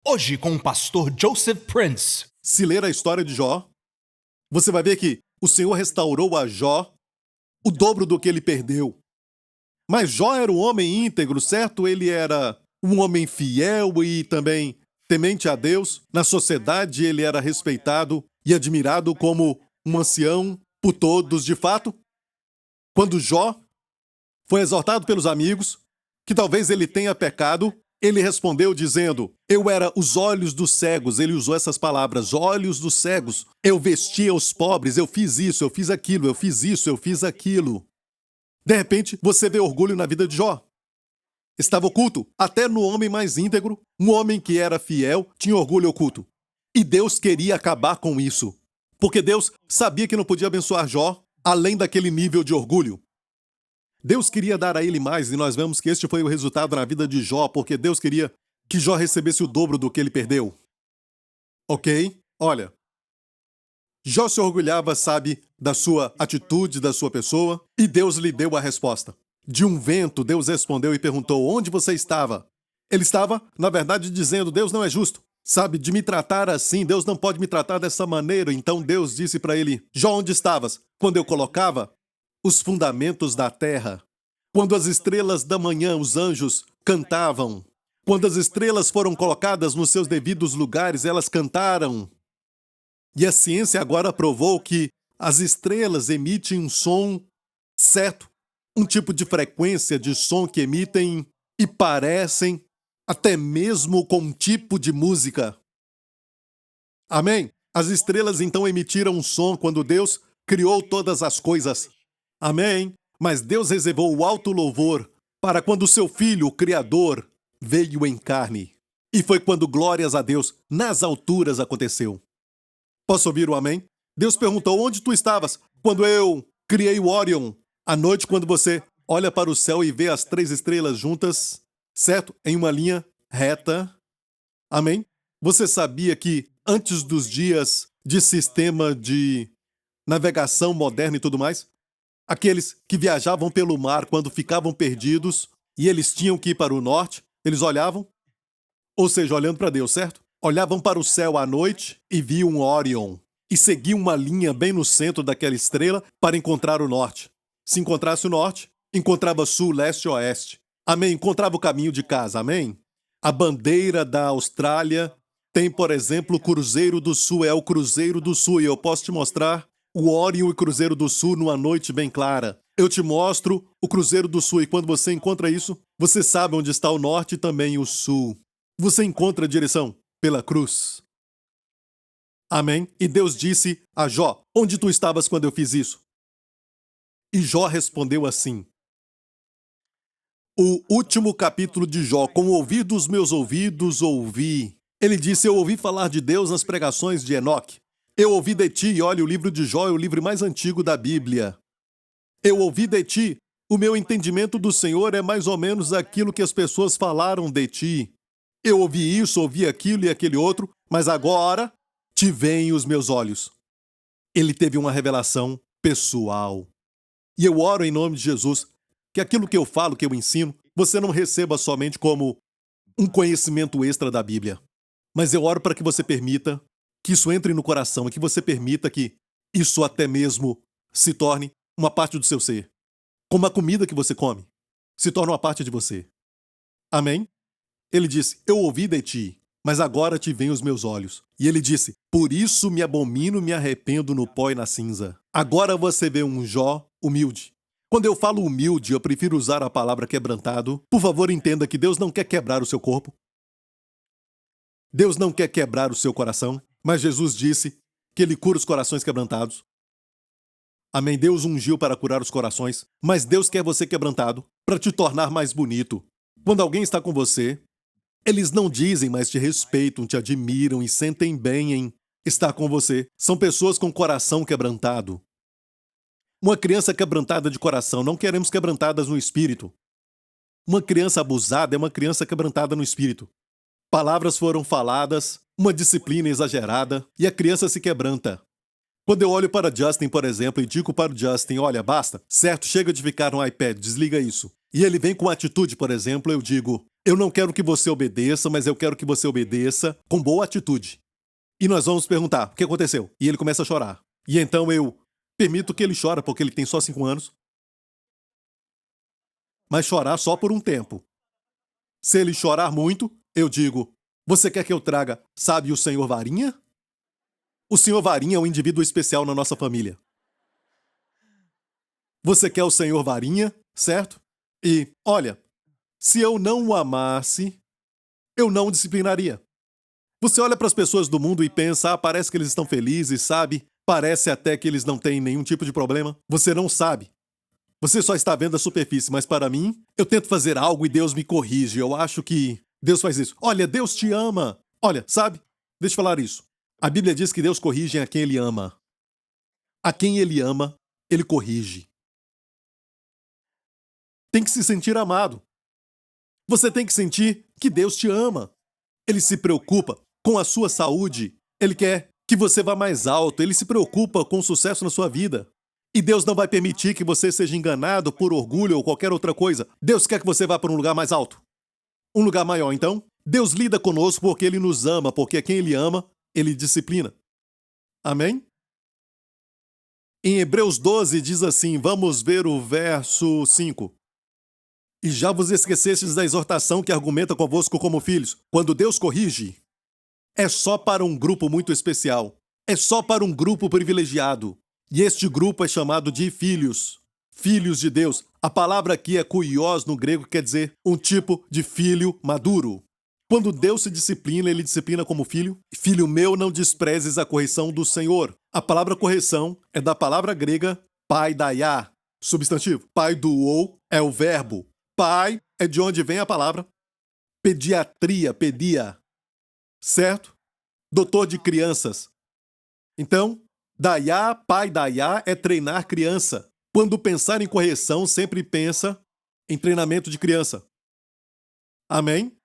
Hoje com o pastor Joseph Prince. Se ler a história de Jó, você vai ver que o Senhor restaurou a Jó o dobro do que ele perdeu. Mas Jó era um homem íntegro, certo? Ele era um homem fiel e também temente a Deus. Na sociedade ele era respeitado e admirado como um ancião por todos, de fato. Quando Jó foi exortado pelos amigos que talvez ele tenha pecado, ele respondeu dizendo: eu era os olhos dos cegos. Ele usou essas palavras, olhos dos cegos. Eu vestia os pobres, eu fiz isso, eu fiz aquilo, eu fiz isso, eu fiz aquilo. De repente, você vê orgulho na vida de Jó. Estava oculto, até no homem mais íntegro, um homem que era fiel, tinha orgulho oculto. E Deus queria acabar com isso, porque Deus sabia que não podia abençoar Jó além daquele nível de orgulho. Deus queria dar a ele mais, e nós vemos que este foi o resultado na vida de Jó, porque Deus queria que Jó recebesse o dobro do que ele perdeu. Ok? Olha, Jó se orgulhava, sabe, da sua atitude, da sua pessoa, e Deus lhe deu a resposta. De um vento, Deus respondeu e perguntou: onde você estava? Ele estava, na verdade, dizendo: Deus não é justo, sabe, de me tratar assim, Deus não pode me tratar dessa maneira. Então Deus disse para ele: Jó, onde estavas? Quando eu colocava os fundamentos da terra, quando as estrelas da manhã, os anjos, cantavam, quando as estrelas foram colocadas nos seus devidos lugares, elas cantaram. E a ciência agora provou que as estrelas emitem um som certo, um tipo de frequência de som que emitem e parecem até mesmo com um tipo de música. Amém? As estrelas então emitiram um som quando Deus criou todas as coisas. Amém? Mas Deus reservou o alto louvor para quando o seu Filho, o Criador, veio em carne. E foi quando, glórias a Deus, nas alturas aconteceu. Posso ouvir o amém? Deus perguntou: onde tu estavas quando eu criei o Órion? À noite, quando você olha para o céu e vê as 3 estrelas juntas, certo? Em uma linha reta. Amém? Você sabia que antes dos dias de sistema de navegação moderna e tudo mais, aqueles que viajavam pelo mar quando ficavam perdidos e eles tinham que ir para o norte, eles olhavam, ou seja, olhando para Deus, certo? Olhavam para o céu à noite e viam um Órion e seguiam uma linha bem no centro daquela estrela para encontrar o norte. Se encontrasse o norte, encontrava sul, leste e oeste. Amém? Encontrava o caminho de casa. Amém? A bandeira da Austrália tem, por exemplo, o Cruzeiro do Sul. É o Cruzeiro do Sul. E eu posso te mostrar o Órion e o Cruzeiro do Sul numa noite bem clara. Eu te mostro o Cruzeiro do Sul. E quando você encontra isso, você sabe onde está o norte e também o sul. Você encontra a direção pela cruz. Amém? E Deus disse a Jó: onde tu estavas quando eu fiz isso? E Jó respondeu assim. O último capítulo de Jó: com o ouvir dos meus ouvidos ouvi. Ele disse: eu ouvi falar de Deus nas pregações de Enoque. Eu ouvi de ti, e olha, o livro de Jó é o livro mais antigo da Bíblia. Eu ouvi de ti. O meu entendimento do Senhor é mais ou menos aquilo que as pessoas falaram de ti. Eu ouvi isso, ouvi aquilo e aquele outro, mas agora te veem os meus olhos. Ele teve uma revelação pessoal. E eu oro em nome de Jesus que aquilo que eu falo, que eu ensino, você não receba somente como um conhecimento extra da Bíblia. Mas eu oro para que você permita que isso entre no coração e que você permita que isso até mesmo se torne uma parte do seu ser. Como a comida que você come se torna uma parte de você. Amém? Ele disse: eu ouvi de ti, mas agora te veem os meus olhos. E ele disse: por isso me abomino, me arrependo no pó e na cinza. Agora você vê um Jó humilde. Quando eu falo humilde, eu prefiro usar a palavra quebrantado. Por favor, entenda que Deus não quer quebrar o seu corpo. Deus não quer quebrar o seu coração, mas Jesus disse que Ele cura os corações quebrantados. Amém? Deus ungiu para curar os corações, mas Deus quer você quebrantado para te tornar mais bonito. Quando alguém está com você, eles não dizem, mas te respeitam, te admiram e sentem bem em estar com você. São pessoas com coração quebrantado. Uma criança quebrantada de coração, não queremos quebrantadas no espírito. Uma criança abusada é uma criança quebrantada no espírito. Palavras foram faladas, uma disciplina exagerada, e a criança se quebranta. Quando eu olho para Justin, por exemplo, e digo para o Justin: olha, basta, certo, chega de ficar no iPad, desliga isso. E ele vem com atitude, por exemplo, eu digo: Eu não quero que você obedeça, mas eu quero que você obedeça com boa atitude. E nós vamos perguntar, o que aconteceu? E ele começa a chorar. E então eu permito que ele chore, porque ele tem só 5 anos. Mas chorar só por um tempo. Se ele chorar muito, eu digo, você quer que eu traga, sabe, o senhor Varinha? O senhor Varinha é um indivíduo especial na nossa família. Você quer o senhor Varinha, certo? E, olha, se eu não o amasse, eu não o disciplinaria. Você olha para as pessoas do mundo e pensa, parece que eles estão felizes, sabe? Parece até que eles não têm nenhum tipo de problema. Você não sabe. Você só está vendo a superfície, mas para mim, eu tento fazer algo e Deus me corrige. Eu acho que Deus faz isso. Olha, Deus te ama. Olha, sabe? Deixa eu falar isso. A Bíblia diz que Deus corrige a quem Ele ama. A quem Ele ama, Ele corrige. Tem que se sentir amado. Você tem que sentir que Deus te ama. Ele se preocupa com a sua saúde. Ele quer que você vá mais alto. Ele se preocupa com o sucesso na sua vida. E Deus não vai permitir que você seja enganado por orgulho ou qualquer outra coisa. Deus quer que você vá para um lugar mais alto. Um lugar maior, então. Deus lida conosco porque Ele nos ama, porque quem Ele ama, Ele disciplina. Amém? Em Hebreus 12 diz assim, vamos ver o verso 5. E já vos esquecestes da exortação que argumenta convosco como filhos. Quando Deus corrige, é só para um grupo muito especial. É só para um grupo privilegiado. E este grupo é chamado de filhos. Filhos de Deus. A palavra aqui é kuios no grego, que quer dizer um tipo de filho maduro. Quando Deus se disciplina, Ele disciplina como filho. Filho meu, não desprezes a correção do Senhor. A palavra correção é da palavra grega paidaiá, substantivo. Paiduou é o verbo. Pai é de onde vem a palavra pediatria, pedia. Certo? Doutor de crianças. Então, daiá, pai daiá é treinar criança. Quando pensar em correção, sempre pensa em treinamento de criança. Amém?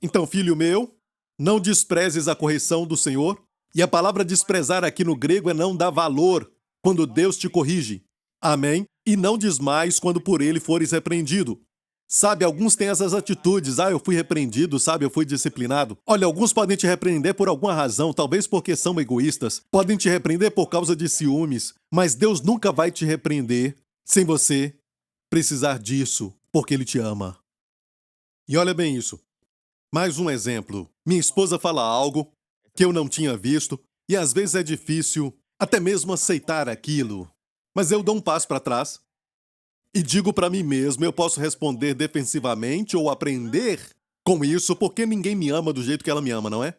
Então, filho meu, não desprezes a correção do Senhor. E a palavra desprezar aqui no grego é não dar valor quando Deus te corrige. Amém? E não desmais quando por ele fores repreendido. Sabe, alguns têm essas atitudes. Eu fui repreendido, sabe, eu fui disciplinado. Olha, alguns podem te repreender por alguma razão, talvez porque são egoístas. Podem te repreender por causa de ciúmes. Mas Deus nunca vai te repreender sem você precisar disso, porque Ele te ama. E olha bem isso. Mais um exemplo. Minha esposa fala algo que eu não tinha visto e às vezes é difícil até mesmo aceitar aquilo. Mas eu dou um passo para trás e digo para mim mesmo, eu posso responder defensivamente ou aprender com isso porque ninguém me ama do jeito que ela me ama, não é?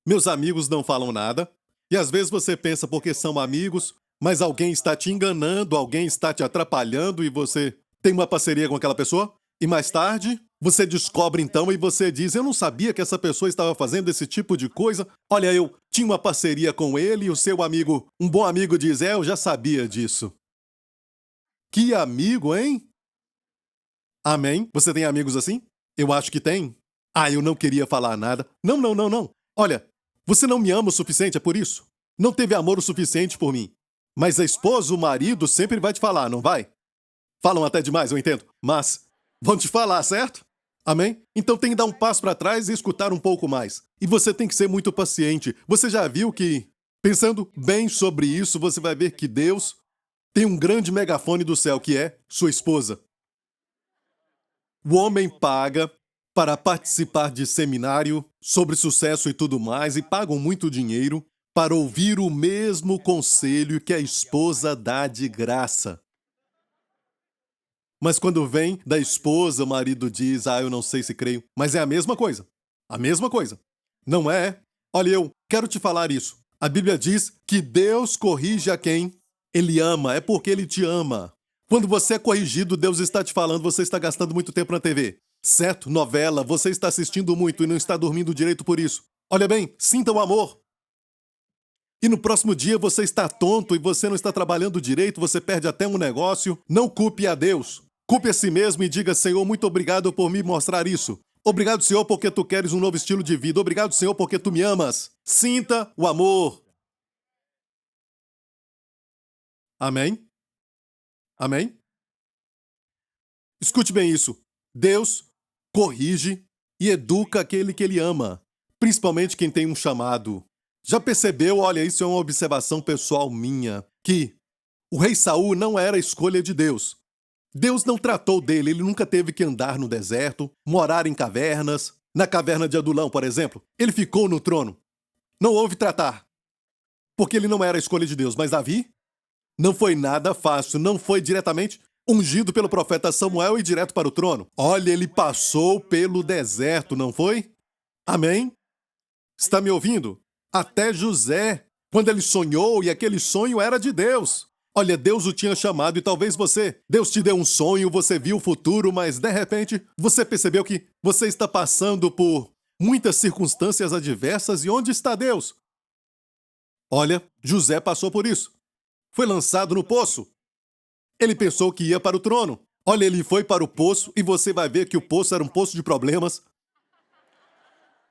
Meus amigos não falam nada e às vezes você pensa porque são amigos, mas alguém está te enganando, alguém está te atrapalhando e você tem uma parceria com aquela pessoa? E mais tarde, você descobre então e você diz, eu não sabia que essa pessoa estava fazendo esse tipo de coisa. Olha, eu tinha uma parceria com ele e o seu amigo, um bom amigo diz, eu já sabia disso. Que amigo, hein? Amém? Você tem amigos assim? Eu acho que tem. Eu não queria falar nada. Não, não, não, não. Olha, você não me ama o suficiente, é por isso. Não teve amor o suficiente por mim. Mas a esposa, o marido, sempre vai te falar, não vai? Falam até demais, eu entendo. Mas vão te falar, certo? Amém? Então tem que dar um passo para trás e escutar um pouco mais. E você tem que ser muito paciente. Você já viu que, pensando bem sobre isso, você vai ver que Deus tem um grande megafone do céu, que é sua esposa. O homem paga para participar de seminário sobre sucesso e tudo mais, e pagam muito dinheiro para ouvir o mesmo conselho que a esposa dá de graça. Mas quando vem da esposa, o marido diz, eu não sei se creio. Mas é a mesma coisa. A mesma coisa. Não é? Olha, eu quero te falar isso. A Bíblia diz que Deus corrige a quem Ele ama. É porque Ele te ama. Quando você é corrigido, Deus está te falando, você está gastando muito tempo na TV. Certo? Novela, você está assistindo muito e não está dormindo direito por isso. Olha bem, sinta o amor. E no próximo dia você está tonto e você não está trabalhando direito, você perde até um negócio. Não culpe a Deus. Culpe a si mesmo e diga, Senhor, muito obrigado por me mostrar isso. Obrigado, Senhor, porque tu queres um novo estilo de vida. Obrigado, Senhor, porque tu me amas. Sinta o amor. Amém? Amém? Escute bem isso. Deus corrige e educa aquele que ele ama, principalmente quem tem um chamado. Já percebeu, olha, isso é uma observação pessoal minha, que o rei Saul não era a escolha de Deus. Deus não tratou dele, ele nunca teve que andar no deserto, morar em cavernas. Na caverna de Adulão, por exemplo, ele ficou no trono. Não houve tratar, porque ele não era a escolha de Deus. Mas Davi não foi nada fácil, não foi diretamente ungido pelo profeta Samuel e direto para o trono. Olha, ele passou pelo deserto, não foi? Amém? Está me ouvindo? Até José, quando ele sonhou e aquele sonho era de Deus. Olha, Deus o tinha chamado e talvez Deus te deu um sonho, você viu o futuro, mas de repente você percebeu que você está passando por muitas circunstâncias adversas e onde está Deus? Olha, José passou por isso. Foi lançado no poço. Ele pensou que ia para o trono. Olha, ele foi para o poço e você vai ver que o poço era um poço de problemas.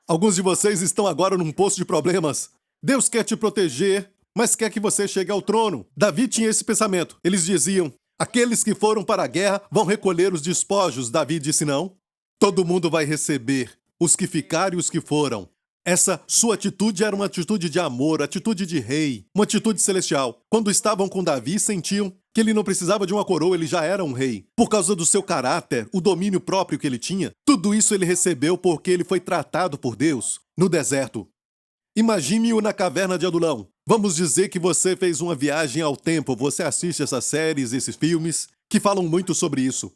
Alguns de vocês estão agora num poço de problemas. Deus quer te proteger, mas quer que você chegue ao trono. Davi tinha esse pensamento. Eles diziam, aqueles que foram para a guerra vão recolher os despojos. Davi disse não. Todo mundo vai receber, os que ficaram e os que foram. Essa sua atitude era uma atitude de amor, atitude de rei, uma atitude celestial. Quando estavam com Davi, sentiam que ele não precisava de uma coroa, ele já era um rei. Por causa do seu caráter, o domínio próprio que ele tinha, tudo isso ele recebeu porque ele foi tratado por Deus no deserto. Imagine-o na caverna de Adulão. Vamos dizer que você fez uma viagem ao tempo, você assiste essas séries, esses filmes, que falam muito sobre isso.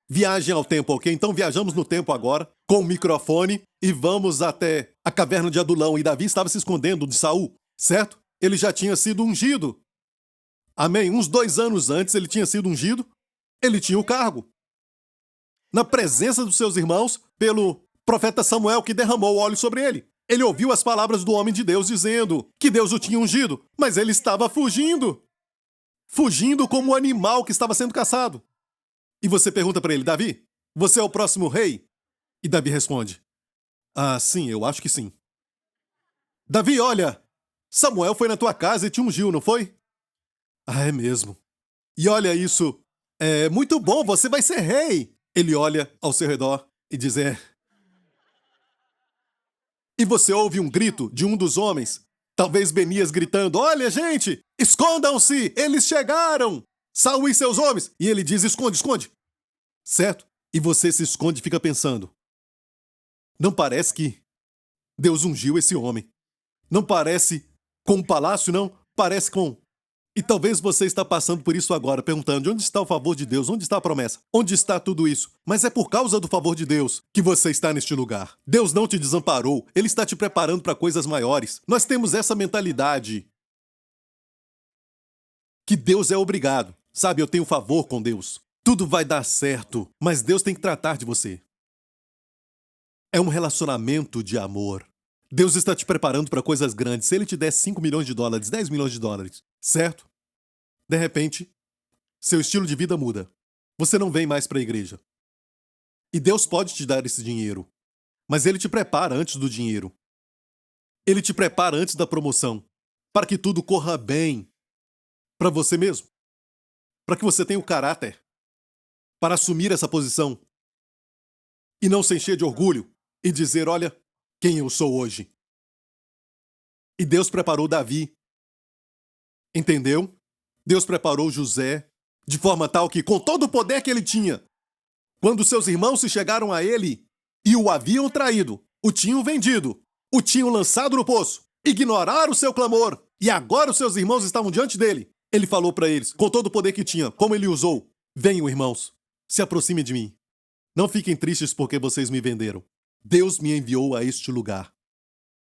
Viagem ao tempo, ok? Então viajamos no tempo agora, com o microfone, e vamos até a caverna de Adulão. E Davi estava se escondendo de Saul, certo? Ele já tinha sido ungido. Amém? Uns 2 anos antes ele tinha sido ungido, ele tinha o cargo. Na presença dos seus irmãos, pelo profeta Samuel que derramou óleo sobre ele. Ele ouviu as palavras do homem de Deus dizendo que Deus o tinha ungido, mas ele estava fugindo. Fugindo como um animal que estava sendo caçado. E você pergunta para ele, Davi, você é o próximo rei? E Davi responde, sim, eu acho que sim. Davi, olha, Samuel foi na tua casa e te ungiu, não foi? É mesmo. E olha isso, é muito bom, você vai ser rei. Ele olha ao seu redor e diz, E você ouve um grito de um dos homens, talvez Benias gritando, olha gente, escondam-se, eles chegaram, Saul e seus homens. E ele diz, esconde, esconde. Certo? E você se esconde e fica pensando, não parece que Deus ungiu esse homem. Não parece com um palácio, não, parece com... E talvez você está passando por isso agora, perguntando, onde está o favor de Deus? Onde está a promessa? Onde está tudo isso? Mas é por causa do favor de Deus que você está neste lugar. Deus não te desamparou, Ele está te preparando para coisas maiores. Nós temos essa mentalidade que Deus é obrigado. Sabe, eu tenho favor com Deus. Tudo vai dar certo, mas Deus tem que tratar de você. É um relacionamento de amor. Deus está te preparando para coisas grandes. Se Ele te der 5 milhões de dólares, 10 milhões de dólares, certo? De repente, seu estilo de vida muda. Você não vem mais para a igreja. E Deus pode te dar esse dinheiro, mas Ele te prepara antes do dinheiro. Ele te prepara antes da promoção, para que tudo corra bem para você mesmo. Para que você tenha o caráter para assumir essa posição e não se encher de orgulho e dizer, olha, quem eu sou hoje. E Deus preparou Davi. Entendeu? Deus preparou José de forma tal que, com todo o poder que ele tinha, quando seus irmãos se chegaram a ele e o haviam traído, o tinham vendido, o tinham lançado no poço, ignoraram o seu clamor, e agora os seus irmãos estavam diante dele. Ele falou para eles, com todo o poder que tinha, como ele usou, venham, irmãos, se aproximem de mim. Não fiquem tristes porque vocês me venderam. Deus me enviou a este lugar.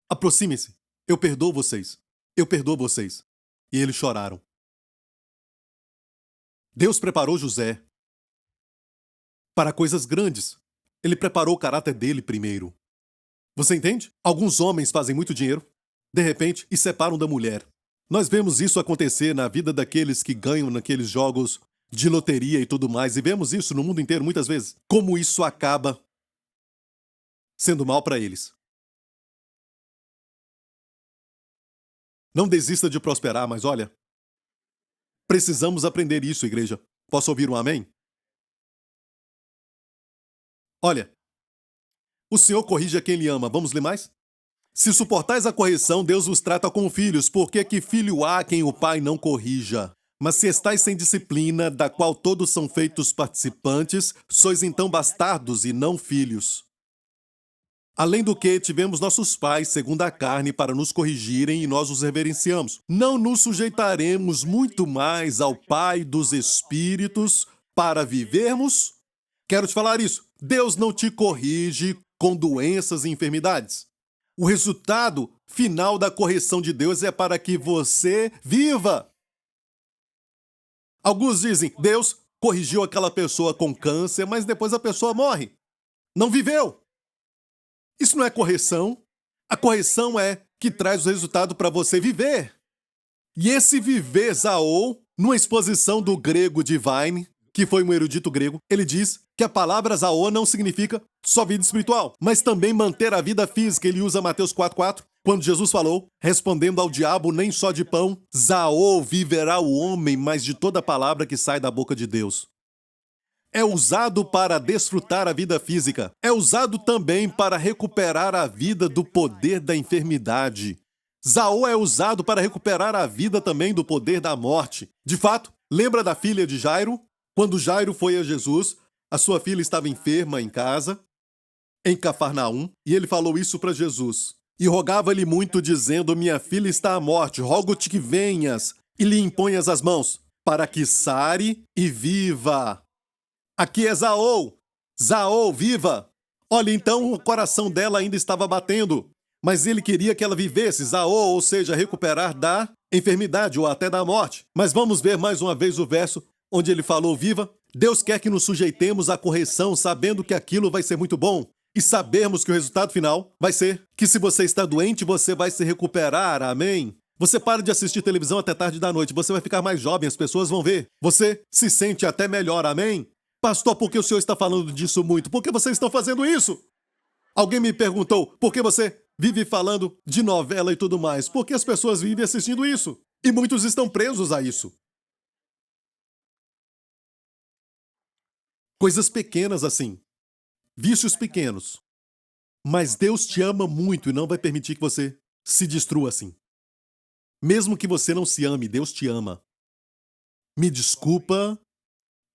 Aproximem-se. Eu perdoo vocês. Eu perdoo vocês. E eles choraram. Deus preparou José para coisas grandes. Ele preparou o caráter dele primeiro. Você entende? Alguns homens fazem muito dinheiro, de repente, e separam da mulher. Nós vemos isso acontecer na vida daqueles que ganham naqueles jogos de loteria e tudo mais, e vemos isso no mundo inteiro muitas vezes. Como isso acaba sendo mal para eles. Não desista de prosperar, mas olha, precisamos aprender isso, igreja. Posso ouvir um amém? Olha, O Senhor corrige a quem Ele ama. Vamos ler mais? Se suportais a correção, Deus vos trata como filhos, porque que filho há quem o pai não corrija? Mas se estáis sem disciplina, da qual todos são feitos participantes, sois então bastardos e não filhos. Além do que, tivemos nossos pais, segundo a carne, para nos corrigirem e nós os reverenciamos. Não nos sujeitaremos muito mais ao Pai dos Espíritos para vivermos? Quero te falar isso. Deus não te corrige com doenças e enfermidades. O resultado final da correção de Deus é para que você viva. Alguns dizem, Deus corrigiu aquela pessoa com câncer, mas depois a pessoa morre. Não viveu. Isso não é correção. A correção é que traz o resultado para você viver. E esse viver, Zaô, numa exposição do grego Divine, que foi um erudito grego, ele diz que a palavra Zaô não significa só vida espiritual, mas também manter a vida física. Ele usa Mateus 4,4, quando Jesus falou, respondendo ao diabo, nem só de pão, Zaô viverá o homem, mas de toda palavra que sai da boca de Deus. É usado para desfrutar a vida física. É usado também para recuperar a vida do poder da enfermidade. Zaô é usado para recuperar a vida também do poder da morte. De fato, lembra da filha de Jairo? Quando Jairo foi a Jesus, a sua filha estava enferma em casa, em Cafarnaum, e ele falou isso para Jesus. E rogava-lhe muito, dizendo, minha filha está à morte, rogo-te que venhas e lhe imponhas as mãos, para que sare e viva. Aqui é Zaô. Zaô, viva! Olha, então o coração dela ainda estava batendo, mas ele queria que ela vivesse, Zaô, ou seja, recuperar da enfermidade ou até da morte. Mas vamos ver mais uma vez o verso onde ele falou, viva. Deus quer que nos sujeitemos à correção, sabendo que aquilo vai ser muito bom. E sabermos que o resultado final vai ser que se você está doente, você vai se recuperar, amém? Você para de assistir televisão até tarde da noite, você vai ficar mais jovem, as pessoas vão ver. Você se sente até melhor, amém? Pastor, por que o senhor está falando disso muito? Por que vocês estão fazendo isso? Alguém me perguntou, por que você vive falando de novela e tudo mais? Porque as pessoas vivem assistindo isso. E muitos estão presos a isso. Coisas pequenas assim. Vícios pequenos. Mas Deus te ama muito e não vai permitir que você se destrua assim. Mesmo que você não se ame, Deus te ama. Me desculpa,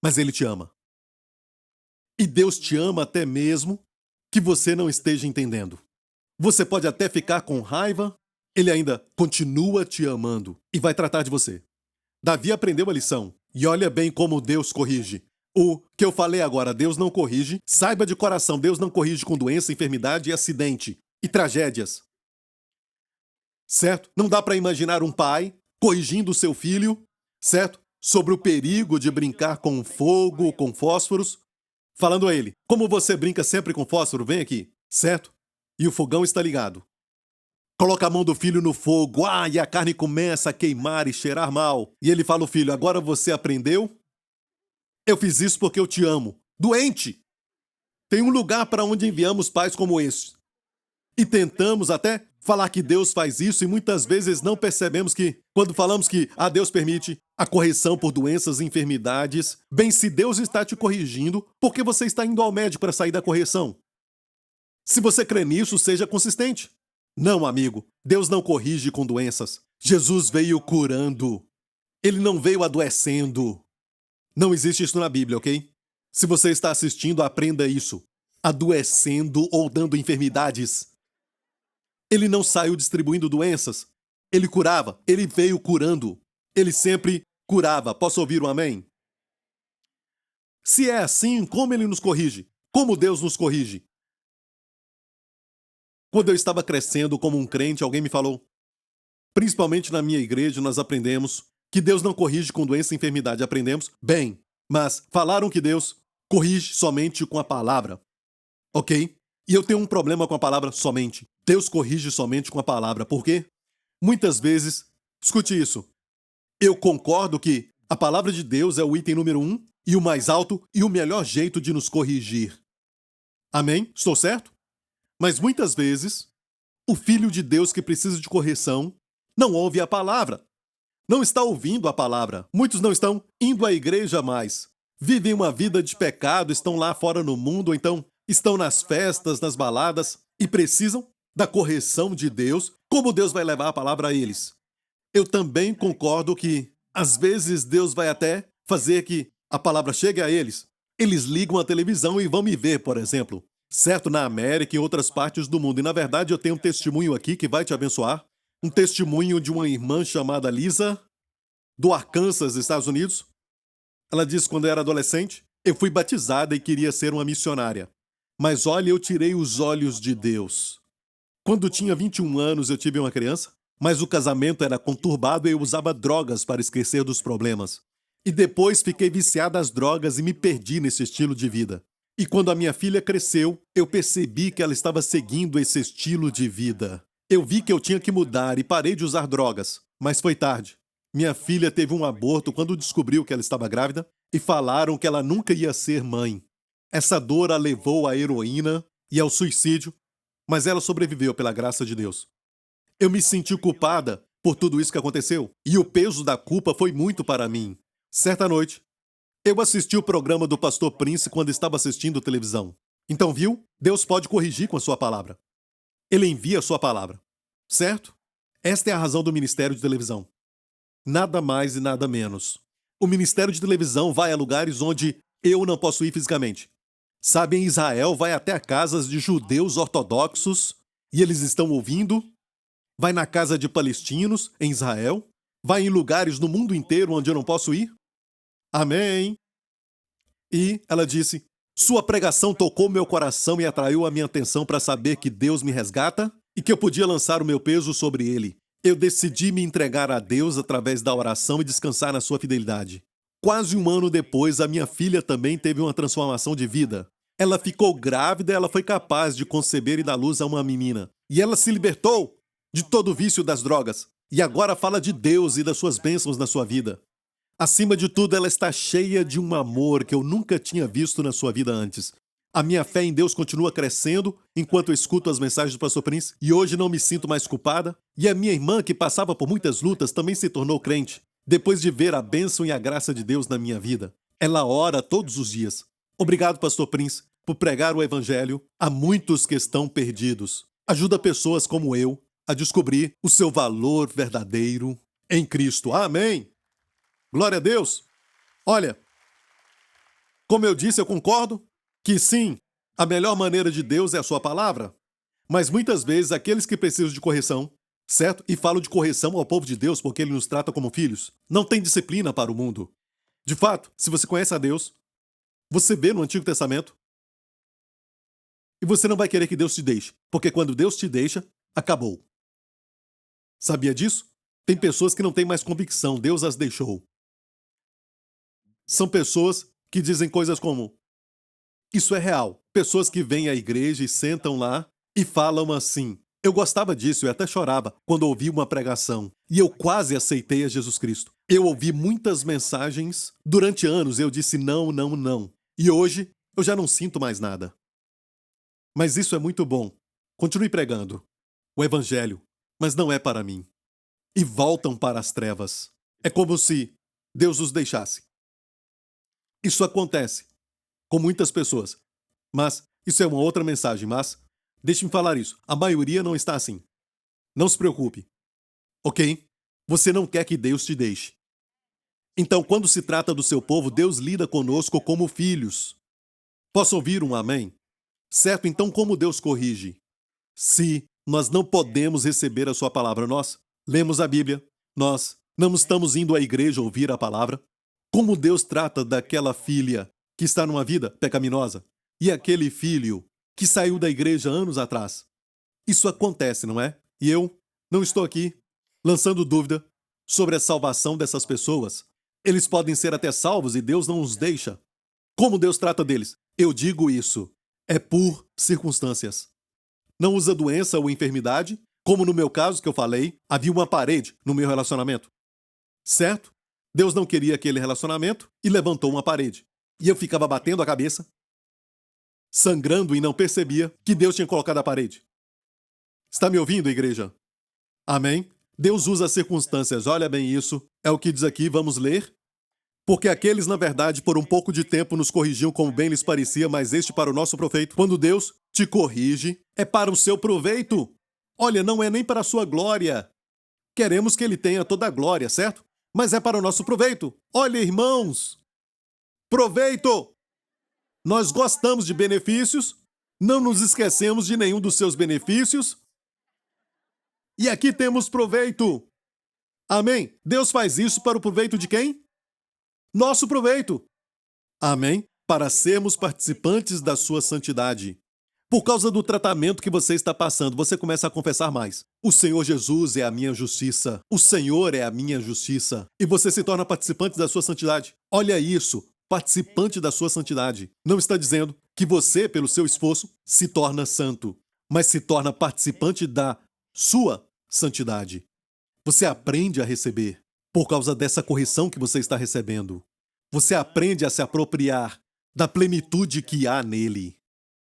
mas Ele te ama. E Deus te ama até mesmo que você não esteja entendendo. Você pode até ficar com raiva, Ele ainda continua te amando e vai tratar de você. Davi aprendeu a lição. E olha bem como Deus corrige. O que eu falei agora, Deus não corrige. Saiba de coração, Deus não corrige com doença, enfermidade e acidente e tragédias. Certo? Não dá para imaginar um pai corrigindo o seu filho, certo? Sobre o perigo de brincar com fogo, com fósforos. Falando a ele, como você brinca sempre com fósforo, vem aqui, certo? E o fogão está ligado. Coloca a mão do filho no fogo, e a carne começa a queimar e cheirar mal. E ele fala ao filho, agora você aprendeu? Eu fiz isso porque eu te amo. Doente! Tem um lugar para onde enviamos pais como esse. E tentamos até falar que Deus faz isso e muitas vezes não percebemos que, quando falamos que Deus permite a correção por doenças e enfermidades, bem, se Deus está te corrigindo, por que você está indo ao médico para sair da correção? Se você crê nisso, seja consistente. Não, amigo, Deus não corrige com doenças. Jesus veio curando. Ele não veio adoecendo. Não existe isso na Bíblia, ok? Se você está assistindo, aprenda isso. Adoecendo ou dando enfermidades. Ele não saiu distribuindo doenças. Ele curava. Ele veio curando. Ele sempre curava. Posso ouvir um amém? Se é assim, como ele nos corrige? Como Deus nos corrige? Quando eu estava crescendo como um crente, alguém me falou, principalmente na minha igreja, nós aprendemos que Deus não corrige com doença e enfermidade. Aprendemos? Bem, mas falaram que Deus corrige somente com a palavra. Ok? E eu tenho um problema com a palavra somente. Deus corrige somente com a palavra. Por quê? Muitas vezes, escute isso, eu concordo que a palavra de Deus é o item número 1 e o mais alto e o melhor jeito de nos corrigir. Amém? Estou certo? Mas muitas vezes, o filho de Deus que precisa de correção não ouve a palavra. Não está ouvindo a palavra. Muitos não estão indo à igreja mais. Vivem uma vida de pecado, estão lá fora no mundo, ou então estão nas festas, nas baladas e precisam da correção de Deus. Como Deus vai levar a palavra a eles? Eu também concordo que, às vezes, Deus vai até fazer que a palavra chegue a eles. Eles ligam a televisão e vão me ver, por exemplo, certo? Na América e em outras partes do mundo. E, na verdade, eu tenho um testemunho aqui que vai te abençoar. Um testemunho de uma irmã chamada Lisa, do Arkansas, Estados Unidos. Ela disse que quando eu era adolescente, eu fui batizada e queria ser uma missionária. Mas olha, eu tirei os olhos de Deus. Quando tinha 21 anos, eu tive uma criança, mas o casamento era conturbado e eu usava drogas para esquecer dos problemas. E depois fiquei viciada às drogas e me perdi nesse estilo de vida. E quando a minha filha cresceu, eu percebi que ela estava seguindo esse estilo de vida. Eu vi que eu tinha que mudar e parei de usar drogas, mas foi tarde. Minha filha teve um aborto quando descobriu que ela estava grávida e falaram que ela nunca ia ser mãe. Essa dor a levou à heroína e ao suicídio, mas ela sobreviveu pela graça de Deus. Eu me senti culpada por tudo isso que aconteceu, e o peso da culpa foi muito para mim. Certa noite, eu assisti o programa do pastor Prince quando estava assistindo televisão. Então, viu? Deus pode corrigir com a sua palavra. Ele envia a sua palavra. Certo? Esta é a razão do ministério de televisão. Nada mais e nada menos. O ministério de televisão vai a lugares onde eu não posso ir fisicamente. Sabe, em Israel, vai até a casas de judeus ortodoxos e eles estão ouvindo. Vai na casa de palestinos, em Israel. Vai em lugares no mundo inteiro onde eu não posso ir. Amém. E ela disse, sua pregação tocou meu coração e atraiu a minha atenção para saber que Deus me resgata e que eu podia lançar o meu peso sobre ele. Eu decidi me entregar a Deus através da oração e descansar na sua fidelidade. Quase um ano depois, a minha filha também teve uma transformação de vida. Ela ficou grávida e ela foi capaz de conceber e dar luz a uma menina. E ela se libertou de todo o vício das drogas. E agora fala de Deus e das suas bênçãos na sua vida. Acima de tudo, ela está cheia de um amor que eu nunca tinha visto na sua vida antes. A minha fé em Deus continua crescendo enquanto eu escuto as mensagens do pastor Prince e hoje não me sinto mais culpada. E a minha irmã, que passava por muitas lutas, também se tornou crente, depois de ver a bênção e a graça de Deus na minha vida. Ela ora todos os dias. Obrigado, pastor Prince, por pregar o evangelho a muitos que estão perdidos. Ajuda pessoas como eu a descobrir o seu valor verdadeiro em Cristo. Amém! Glória a Deus! Olha, como eu disse, eu concordo que sim, a melhor maneira de Deus é a sua palavra. Mas muitas vezes aqueles que precisam de correção, certo? E falo de correção ao povo de Deus porque ele nos trata como filhos, não tem disciplina para o mundo. De fato, se você conhece a Deus, você vê no Antigo Testamento, e você não vai querer que Deus te deixe, porque quando Deus te deixa, acabou. Sabia disso? Tem pessoas que não têm mais convicção, Deus as deixou. São pessoas que dizem coisas como, isso é real. Pessoas que vêm à igreja e sentam lá e falam assim, eu gostava disso e até chorava quando ouvi uma pregação. E eu quase aceitei a Jesus Cristo. Eu ouvi muitas mensagens durante anos, eu disse não, não, não. E hoje eu já não sinto mais nada. Mas isso é muito bom. Continue pregando o evangelho, mas não é para mim. E voltam para as trevas. É como se Deus os deixasse. Isso acontece com muitas pessoas. Mas isso é uma outra mensagem, mas deixe-me falar isso. A maioria não está assim. Não se preocupe. Ok? Você não quer que Deus te deixe. Então, quando se trata do seu povo, Deus lida conosco como filhos. Posso ouvir um amém? Certo? Então, como Deus corrige? Se nós não podemos receber a sua palavra, nós lemos a Bíblia, nós não estamos indo à igreja ouvir a palavra, como Deus trata daquela filha que está numa vida pecaminosa e aquele filho que saiu da igreja anos atrás. Isso acontece, não é? E eu não estou aqui lançando dúvida sobre a salvação dessas pessoas. Eles podem ser até salvos e Deus não os deixa. Como Deus trata deles? Eu digo isso. É por circunstâncias. Não usa doença ou enfermidade, como no meu caso que eu falei, havia uma parede no meu relacionamento. Certo? Deus não queria aquele relacionamento e levantou uma parede. E eu ficava batendo a cabeça, sangrando e não percebia que Deus tinha colocado a parede. Está me ouvindo, igreja? Amém? Deus usa as circunstâncias. Olha bem isso. É o que diz aqui, vamos ler. Porque aqueles, na verdade, por um pouco de tempo nos corrigiam como bem lhes parecia, mas este para o nosso proveito. Quando Deus te corrige, é para o seu proveito. Olha, não é nem para a sua glória. Queremos que ele tenha toda a glória, certo? Mas é para o nosso proveito. Olha, irmãos, proveito! Nós gostamos de benefícios, não nos esquecemos de nenhum dos seus benefícios. E aqui temos proveito. Amém? Deus faz isso para o proveito de quem? Nosso proveito. Amém? Para sermos participantes da sua santidade. Por causa do tratamento que você está passando, você começa a confessar mais. O Senhor Jesus é a minha justiça. O Senhor é a minha justiça. E você se torna participante da sua santidade. Olha isso, participante da sua santidade. Não está dizendo que você, pelo seu esforço, se torna santo, mas se torna participante da sua santidade. Você aprende a receber por causa dessa correção que você está recebendo. Você aprende a se apropriar da plenitude que há nele.